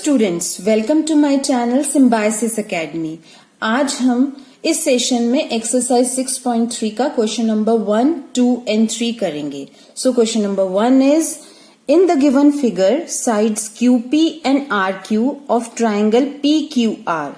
Students, welcome to my channel Symbiosis academy. आज हम इस सेशन में एक्सरसाइज 6.3 का क्वेश्चन नंबर 1, 2 एंड 3 करेंगे। So question number 1 is in the given figure sides QP and RQ of triangle PQR.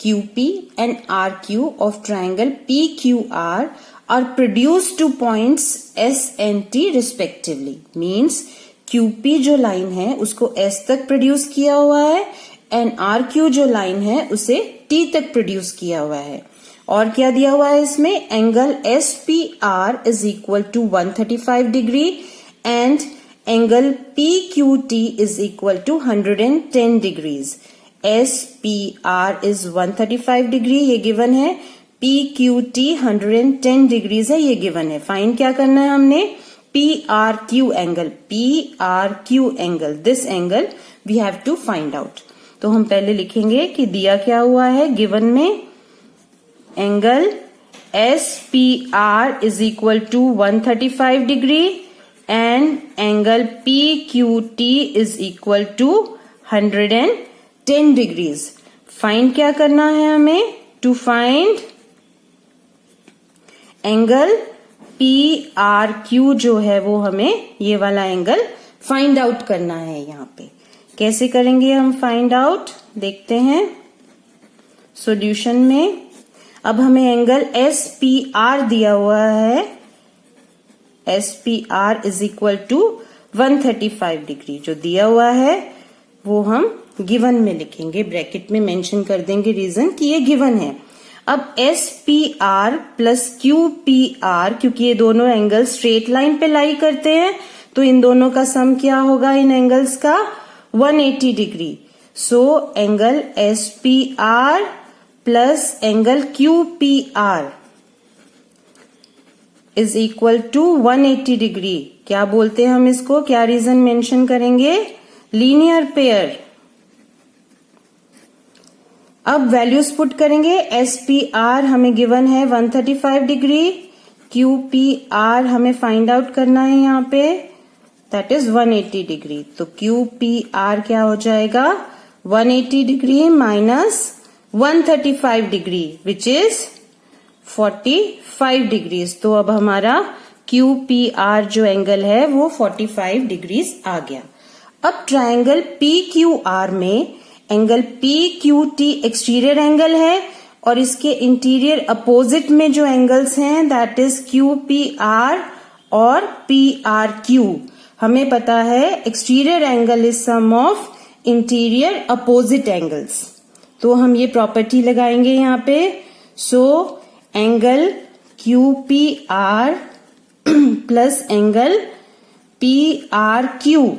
QP and RQ of triangle PQR are produced to points S and T respectively. Means QP जो line है उसको S तक produce किया हुआ है and RQ जो line है उसे T तक प्रोड्यूस किया हुआ है। और क्या दिया हुआ है इसमें? Angle SPR is equal to 135 degree and angle PQT is equal to 110 degrees. SPR is 135 degree ये गिवन है, PQT 110 डिग्रीज है ये गिवन है। फाइंड क्या करना है हमने? PRQ angle, this angle we have to find out. तो हम पहले लिखेंगे कि दिया क्या हुआ है गिवन में, angle SPR is equal to 135 degree and angle PQT is equal to 110 degrees. Find क्या करना है हमें? टू फाइंड एंगल PRQ जो है वो हमें ये वाला एंगल फाइंड आउट करना है। यहाँ पे कैसे करेंगे हम फाइंड आउट, देखते हैं सॉल्यूशन में। अब हमें एंगल SPR दिया हुआ है, SPR is equal to 135 degree जो दिया हुआ है वो हम गिवन में लिखेंगे, ब्रैकेट में मेंशन कर देंगे रीजन कि ये गिवन है। अब SPR प्लस QPR, क्योंकि ये दोनों एंगल स्ट्रेट लाइन पे लाई करते हैं तो इन दोनों का सम क्या होगा इन एंगल्स का? 180 degree. So angle SPR plus angle QPR is equal to 180 degree. क्या बोलते हैं हम इसको? क्या रीजन मेंशन करेंगे? Linear pair. अब वैल्यूज पुट करेंगे। SPR हमें गिवन है 135 डिग्री, QPR हमें फाइंड आउट करना है यहाँ पे, दैट इज 180 डिग्री। तो QPR क्या हो जाएगा? 180 degree minus 135 degree which is 45 degrees. तो अब हमारा QPR जो एंगल है वो 45 डिग्रीज आ गया। अब ट्राइंगल PQR में एंगल PQT एक्सटीरियर एंगल है और इसके इंटीरियर अपोजिट में जो एंगल्स हैं दैट इज QPR और PRQ। हमें पता है exterior angle is sum of interior opposite angles, तो हम ये प्रॉपर्टी लगाएंगे यहाँ पे। So angle QPR plus angle PRQ,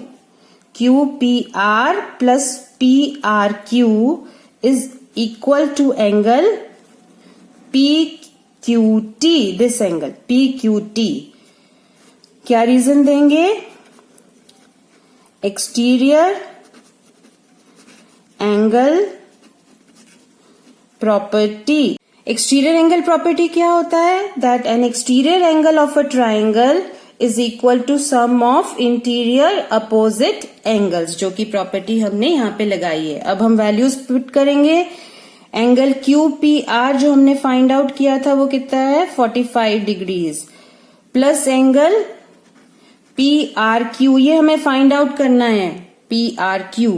QPR plus PRQ is equal to angle PQT, this angle PQT। क्या रीजन देंगे? Exterior angle property. Exterior angle property क्या होता है? That an exterior angle of a triangle is equal to sum of interior opposite angles, जो की property हमने यहाँ पे लगाई है। अब हम वैल्यूज पुट करेंगे। एंगल QPR जो हमने फाइंड आउट किया था वो कितना है? 45 डिग्रीज प्लस एंगल PRQ, ये हमें फाइंड आउट करना है, PRQ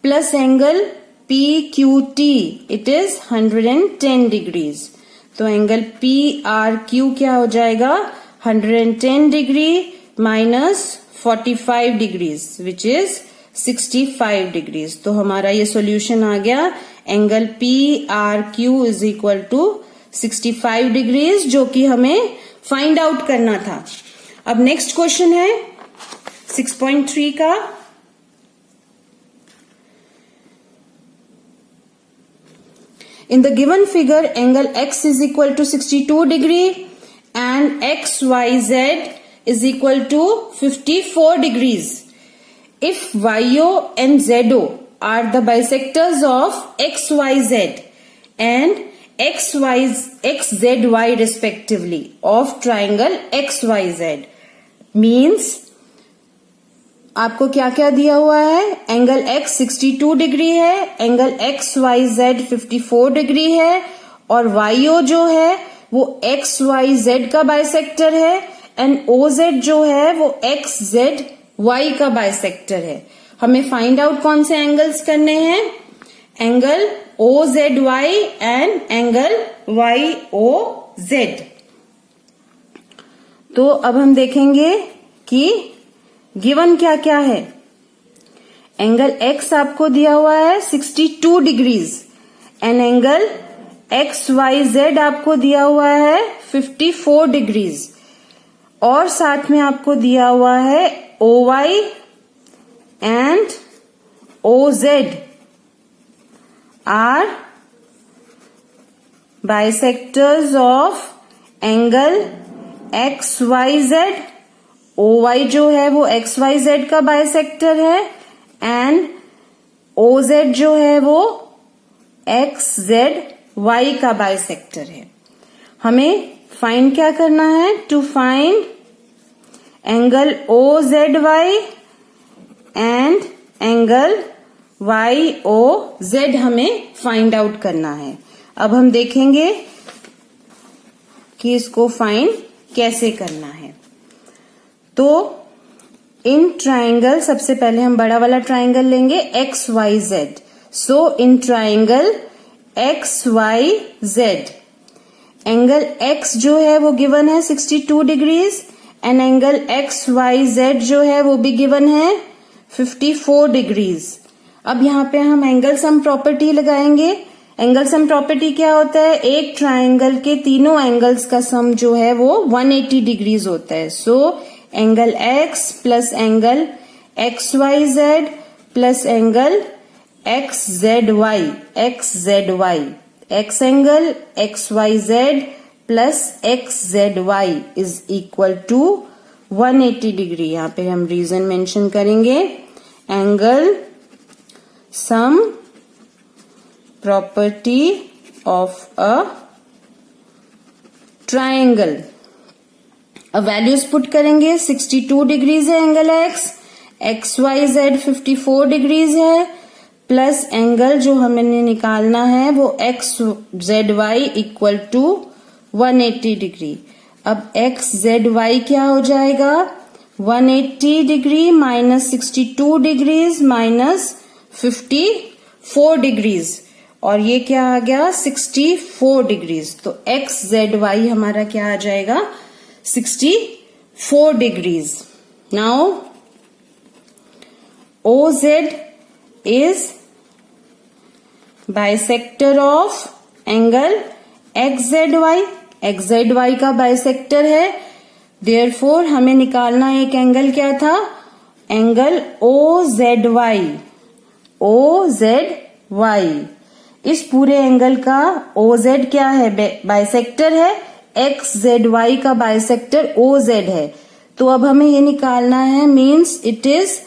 plus angle PQT it is 110 degrees. तो एंगल PRQ क्या हो जाएगा? 110 degree minus 45 degrees which is 65 degrees. तो हमारा ये सॉल्यूशन आ गया, angle PRQ is equal to 65 degrees जो कि हमें फाइंड आउट करना था। अब नेक्स्ट क्वेश्चन है 6.3 का। In the given figure, angle X is equal to 62 degree and XYZ is equal to 54 degrees. If YO and ZO are the bisectors of XYZ and XZY respectively of triangle XYZ, means आपको क्या क्या दिया हुआ है, angle x 62 degree है, angle XYZ 54 degree है, और YO जो है वो XYZ का बाइसेक्टर है, एंड OZ जो है वो XZY का बाइसेक्टर है। हमें फाइंड आउट कौन से एंगल्स करने हैं, angle OZY and angle YOZ। तो अब हम देखेंगे कि गिवन क्या क्या है। एंगल x आपको दिया हुआ है 62 डिग्रीज, एंड एंगल XYZ आपको दिया हुआ है 54 डिग्रीज, और साथ में आपको दिया हुआ है OY and OZ are bisectors of angle XYZ। OY जो है वो XYZ का बाइसेक्टर है, एंड OZ जो है वो XZY का बाइसेक्टर है। हमें फाइंड क्या करना है, to find angle OZY and angle YOZ हमें फाइंड आउट करना है। अब हम देखेंगे कि इसको फाइंड कैसे करना है। तो इन ट्राइंगल, सबसे पहले हम बड़ा वाला ट्राइंगल लेंगे XYZ। So in triangle XYZ angle X जो है वो गिवन है 62 डिग्रीज, एंड एंगल XYZ जो है वो भी गिवन है 54 डिग्रीज। अब यहाँ पे हम एंगल सम प्रॉपर्टी लगाएंगे। एंगल सम प्रॉपर्टी क्या होता है, एक ट्राइंगल के तीनों एंगल्स का सम जो है वो 180 डिग्रीज होता है। So angle X plus angle XYZ plus angle XZY X angle XYZ plus XZY is equal to 180 degree. यहाँ पे हम रीजन मेंशन करेंगे, angle sum property of a triangle. अब वैल्यूज पुट करेंगे, 62 डिग्रीज है एंगल X, XYZ 54 डिग्रीज है, plus angle जो हमें निकालना है वो XZY इक्वल टू 180 डिग्री। अब XZY क्या हो जाएगा, 180 degree minus 62 degrees minus 54 degrees, और ये क्या आ गया 64 डिग्रीज। तो XZY हमारा क्या आ जाएगा 64 degrees. Now OZ is bisector of angle XZY। XZY का बाइसेक्टर है, देयरफॉर हमें निकालना एक एंगल क्या था, एंगल OZY। OZY इस पूरे एंगल का OZ क्या है, बाइसेक्टर है, XZY का बाइसेक्टर OZ है। तो अब हमें ये निकालना है, means it is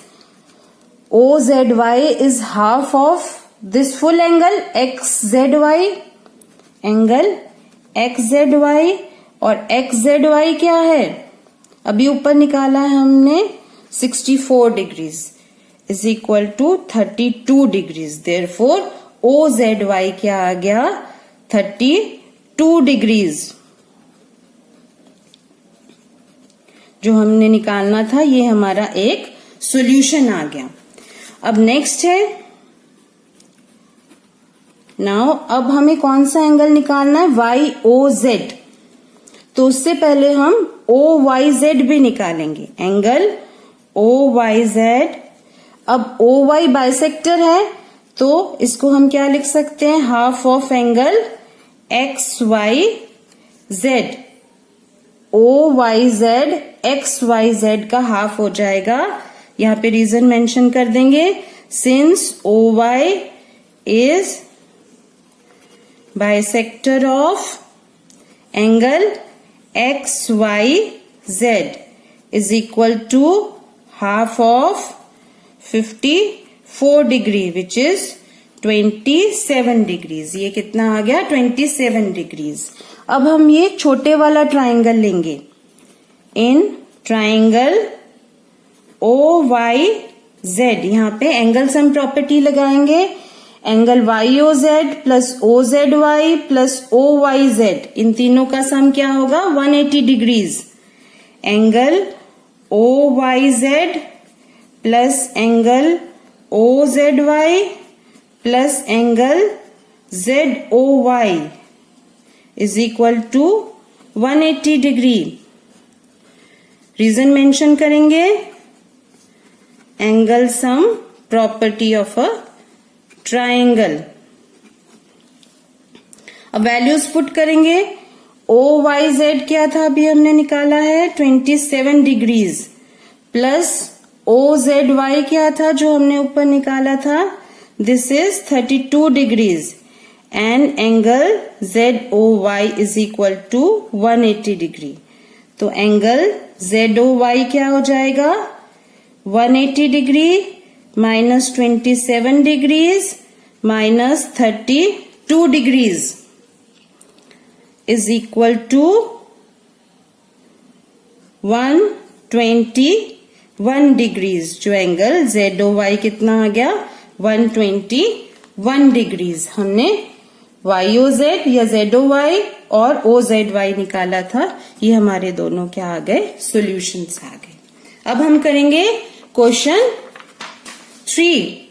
OZY is half of this full angle XZY, angle XZY, और XZY क्या है, अभी ऊपर निकाला है हमने 64 degrees is equal to 32 degrees. Therefore OZY क्या आ गया 32 डिग्रीज। जो हमने निकालना था ये हमारा एक सॉल्यूशन आ गया। अब नेक्स्ट है, नाउ अब हमें कौन सा एंगल निकालना है, YOZ। तो उससे पहले हम OYZ भी निकालेंगे, एंगल OYZ। अब OY बाइसेक्टर है तो इसको हम क्या लिख सकते हैं, half of angle XYZ। OYZ XYZ का हाफ हो जाएगा। यहाँ पे रीजन मेंशन कर देंगे, since OY is bisector of angle XYZ is equal to half of 54 degree which is 27 degrees. ये कितना आ गया 27 डिग्रीज। अब हम ये छोटे वाला ट्राइंगल लेंगे। इन ट्राइंगल OYZ, यहाँ पे एंगल सम प्रॉपर्टी लगाएंगे। Angle YOZ plus OZY plus OYZ, इन तीनों का सम क्या होगा? 180 degrees. Angle OYZ plus angle OZY plus angle ZOY is equal to 180 degree. Reason mention करेंगे, angle sum property of a triangle. अब values put करेंगे। OYZ क्या था, अभी हमने निकाला है 27 डिग्रीज, प्लस OZY क्या था जो हमने ऊपर निकाला था, this is 32 degrees, and angle ZOY is equal to 180 degree. तो एंगल ZOY क्या हो जाएगा? 180 degree minus 27 degrees minus 32 degrees is equal to 121 degrees. जो एंगल ZOY कितना आ गया? 121 डिग्रीज। हमने YOZ या ZOY और OZY निकाला था, ये हमारे दोनों क्या आ गए? सॉल्यूशंस आ गए। अब हम करेंगे question 3।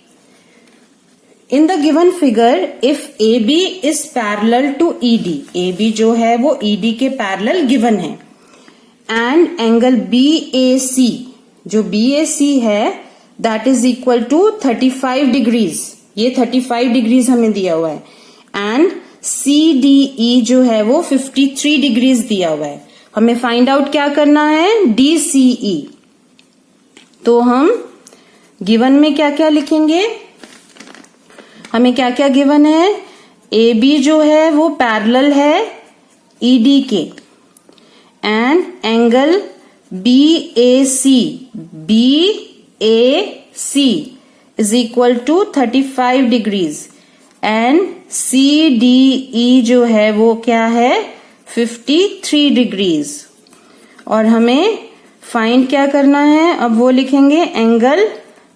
In the given figure if AB is parallel to ED, AB जो है वो ED के पैरेलल गिवन है, एंड एंगल BAC, जो BAC है that is equal to 35 degrees, ये 35 डिग्रीज हमें दिया हुआ है, एंड CDE जो है वो 53 डिग्रीज दिया हुआ है। हमें फाइंड आउट क्या करना है? DCE। तो हम गिवन में क्या क्या लिखेंगे? हमें क्या क्या गिवन है? AB जो है वो पैरेलल है ED के, and angle BAC is equal to 35 degrees, and CDE जो है वो क्या है? 53 डिग्रीज। और हमें फाइंड क्या करना है? अब वो लिखेंगे एंगल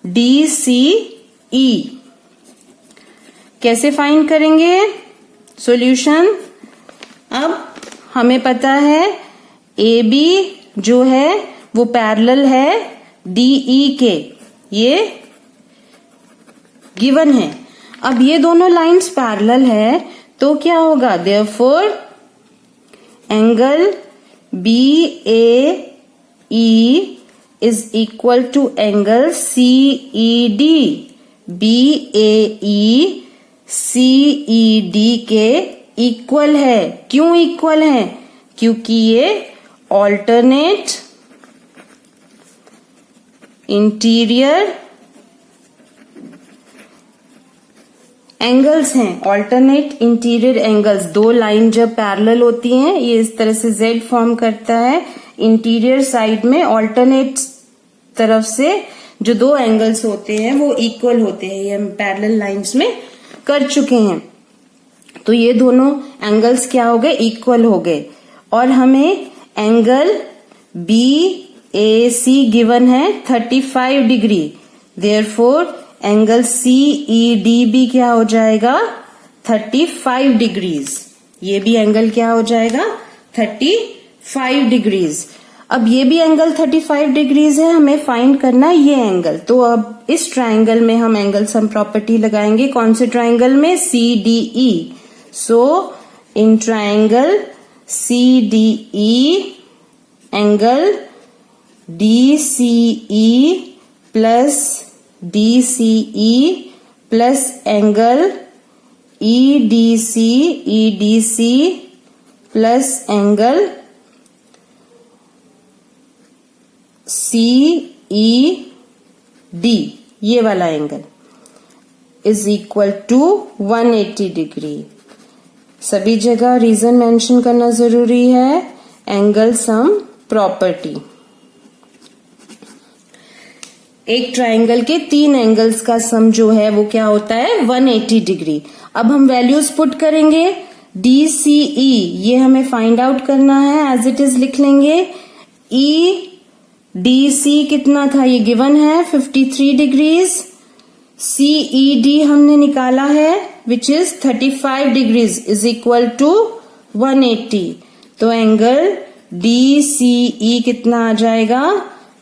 DCE। कैसे फाइंड करेंगे? सॉल्यूशन, अब हमें पता है AB जो है वो पैरेलल है DE के, ये गिवन है। अब ये दोनों लाइंस पैरेलल है तो क्या होगा? Therefore angle BAE is equal to angle CED। BAE CED के इक्वल है। क्यों इक्वल है? क्योंकि ये ऑल्टरनेट इंटीरियर एंगल्स हैं। ऑल्टरनेट इंटीरियर एंगल्स, दो लाइन जब पैरेलल होती हैं ये इस तरह से Z फॉर्म करता है। इंटीरियर साइड में ऑल्टरनेट तरफ से जो दो एंगल्स होते हैं वो इक्वल होते हैं, ये हम पैरेलल लाइंस में कर चुके हैं। तो ये दोनों एंगल्स क्या हो गए? इक्वल हो गए। और हमें एंगल BAC गिवन है 35 डिग्री, देयरफॉर एंगल CED भी क्या हो जाएगा? 35 डिग्रीज। ये भी एंगल क्या हो जाएगा? 35 डिग्रीज। अब ये भी एंगल 35 डिग्रीज है, हमें फाइंड करना ये एंगल। तो अब इस ट्राइंगल में हम एंगल सम प्रॉपर्टी लगाएंगे। कौन से ट्राइंगल में? CDE। So in triangle CDE angle DCE plus DCE plus angle EDC plus angle CED, ये वाला angle is equal to 180 degree. सभी जगह रीजन मेंशन करना जरूरी है। एंगल सम प्रॉपर्टी, एक ट्राइंगल के तीन एंगल्स का सम जो है वो क्या होता है? 180 डिग्री। अब हम वैल्यूज पुट करेंगे। DCE ये हमें फाइंड आउट करना है, एज इट इज लिख लेंगे। DC कितना था, ये गिवन है 53 डिग्रीज। CED हमने निकाला है which is 35 degrees is equal to 180। तो एंगल DCE कितना आ जाएगा,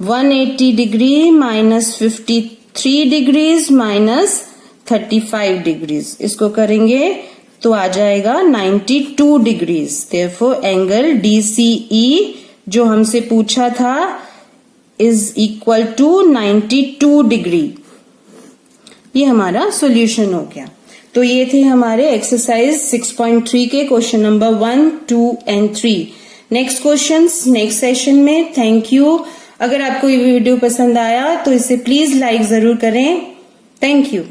180 degree minus 53 degrees minus 35 degrees, इसको करेंगे तो आ जाएगा 92 डिग्रीज। देयरफॉर एंगल DCE जो हमसे पूछा था इज इक्वल टू 92 डिग्री। ये हमारा सॉल्यूशन हो गया। तो ये थे हमारे एक्सरसाइज 6.3 के question number 1, 2 and 3। Next questions next session में। Thank you. अगर आपको ये वीडियो पसंद आया तो इसे प्लीज लाइक जरूर करें। Thank you.